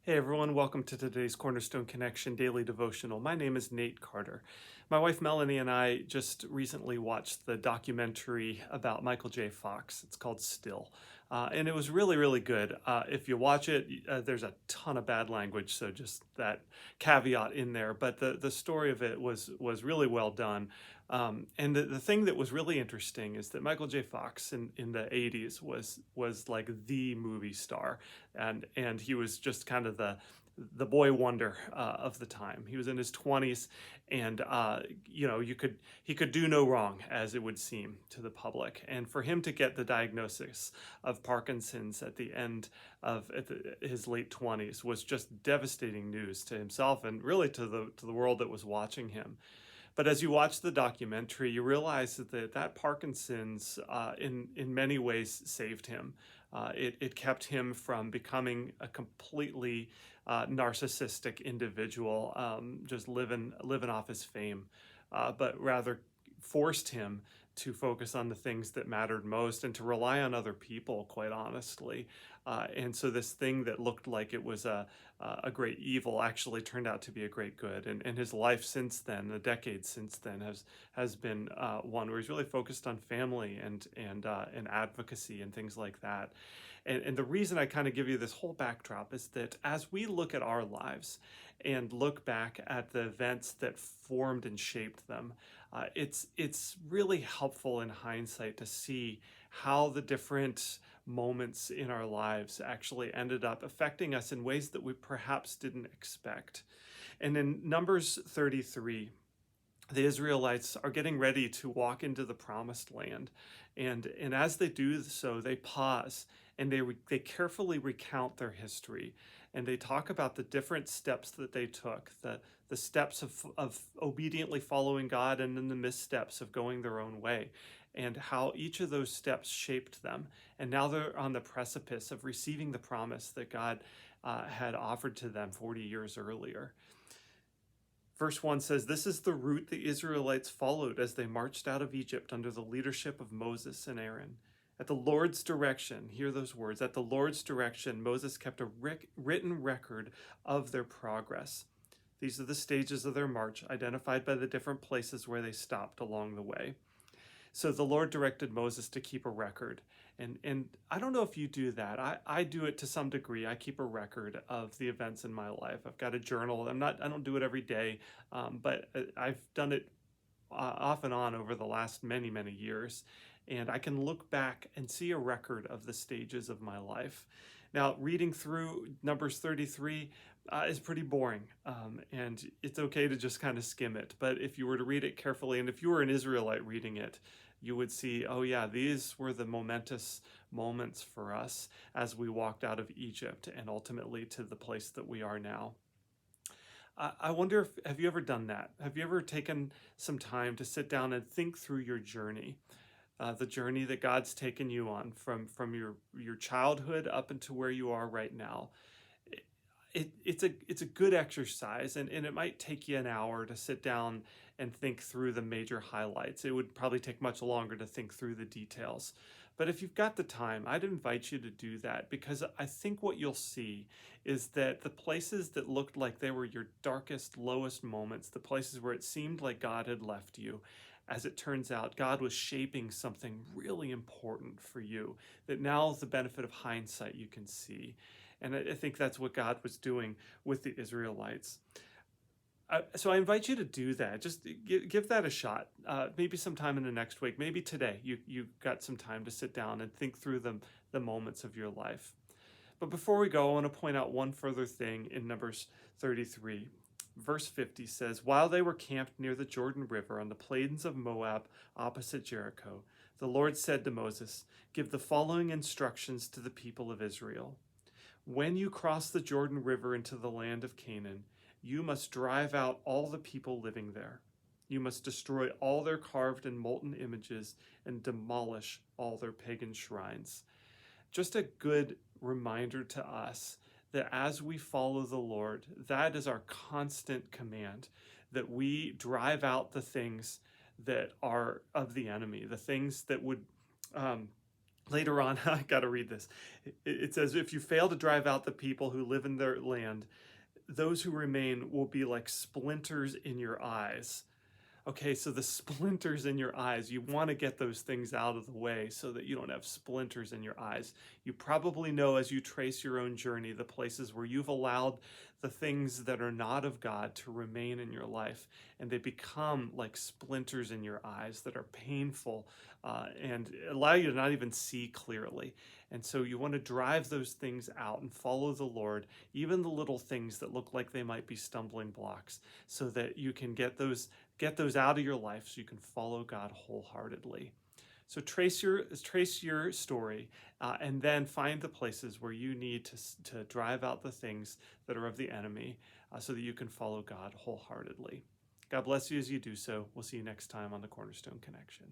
Hey everyone, welcome to today's Cornerstone Connection Daily Devotional. My name is Nate Carter. My wife Melanie and I just recently watched the documentary about Michael J. Fox. It's called Still. And it was really, really good. If you watch it, there's a ton of bad language, so just that caveat in there. But the story of it was really well done. And the thing that was really interesting is that Michael J. Fox in the 80s was like the movie star, and he was just kind of the boy wonder of the time. He was in his 20s, and he could do no wrong, as it would seem to the public. And for him to get the diagnosis of Parkinson's at the end of his late 20s was just devastating news to himself and really to the world that was watching him. But as you watch the documentary, you realize that Parkinson's, in many ways, saved him. It kept him from becoming a completely narcissistic individual, just living off his fame, but rather forced him to focus on the things that mattered most and to rely on other people, quite honestly. And so this thing that looked like it was a great evil actually turned out to be a great good. And his life since then, the decades since then, has been one where he's really focused on family and advocacy and things like that. And the reason I kind of give you this whole backdrop is that as we look at our lives and look back at the events that formed and shaped them, it's really helpful in hindsight to see how the different moments in our lives actually ended up affecting us in ways that we perhaps didn't expect. And in Numbers 33, the Israelites are getting ready to walk into the promised land. And as they do so, they pause and they carefully recount their history. And they talk about the different steps that they took, the steps of obediently following God, and then the missteps of going their own way, and how each of those steps shaped them. And now they're on the precipice of receiving the promise that God had offered to them 40 years earlier. Verse 1 says, "This is the route the Israelites followed as they marched out of Egypt under the leadership of Moses and Aaron. At the Lord's direction," hear those words, "at the Lord's direction, Moses kept a written record of their progress. These are the stages of their march, identified by the different places where they stopped along the way." So the Lord directed Moses to keep a record. And I don't know if you do that. I do it to some degree. I keep a record of the events in my life. I've got a journal. I don't do it every day, but I've done it off and on over the last many, many years. And I can look back and see a record of the stages of my life. Now, reading through Numbers 33 is pretty boring, and it's okay to just kind of skim it. But if you were to read it carefully, and if you were an Israelite reading it, you would see, oh yeah, these were the momentous moments for us as we walked out of Egypt and ultimately to the place that we are now. I wonder if, have you ever done that? Have you ever taken some time to sit down and think through your journey? The journey that God's taken you on from your childhood up into where you are right now. It's a good exercise, and it might take you an hour to sit down and think through the major highlights. It would probably take much longer to think through the details. But if you've got the time, I'd invite you to do that, because I think what you'll see is that the places that looked like they were your darkest, lowest moments, the places where it seemed like God had left you, as it turns out, God was shaping something really important for you that now, with the benefit of hindsight, you can see. And I think that's what God was doing with the Israelites. So I invite you to do that. Just give that a shot. Maybe sometime in the next week, maybe today, you got some time to sit down and think through the moments of your life. But before we go, I want to point out one further thing in Numbers 33. Verse 50 says, "While they were camped near the Jordan River on the plains of Moab opposite Jericho, the Lord said to Moses, 'Give the following instructions to the people of Israel. When you cross the Jordan River into the land of Canaan, you must drive out all the people living there. You must destroy all their carved and molten images and demolish all their pagan shrines.'" Just a good reminder to us that as we follow the Lord, that is our constant command, that we drive out the things that are of the enemy, the things that would Later on, I got to read this. It says, if you fail to drive out the people who live in their land, those who remain will be like splinters in your eyes. Okay, so the splinters in your eyes, you want to get those things out of the way so that you don't have splinters in your eyes. You probably know as you trace your own journey the places where you've allowed the things that are not of God to remain in your life, and they become like splinters in your eyes that are painful and allow you to not even see clearly. And so you want to drive those things out and follow the Lord, even the little things that look like they might be stumbling blocks, so that you can get those out of your life so you can follow God wholeheartedly. So trace your story, and then find the places where you need to drive out the things that are of the enemy, so that you can follow God wholeheartedly. God bless you as you do so. We'll see you next time on the Cornerstone Connection.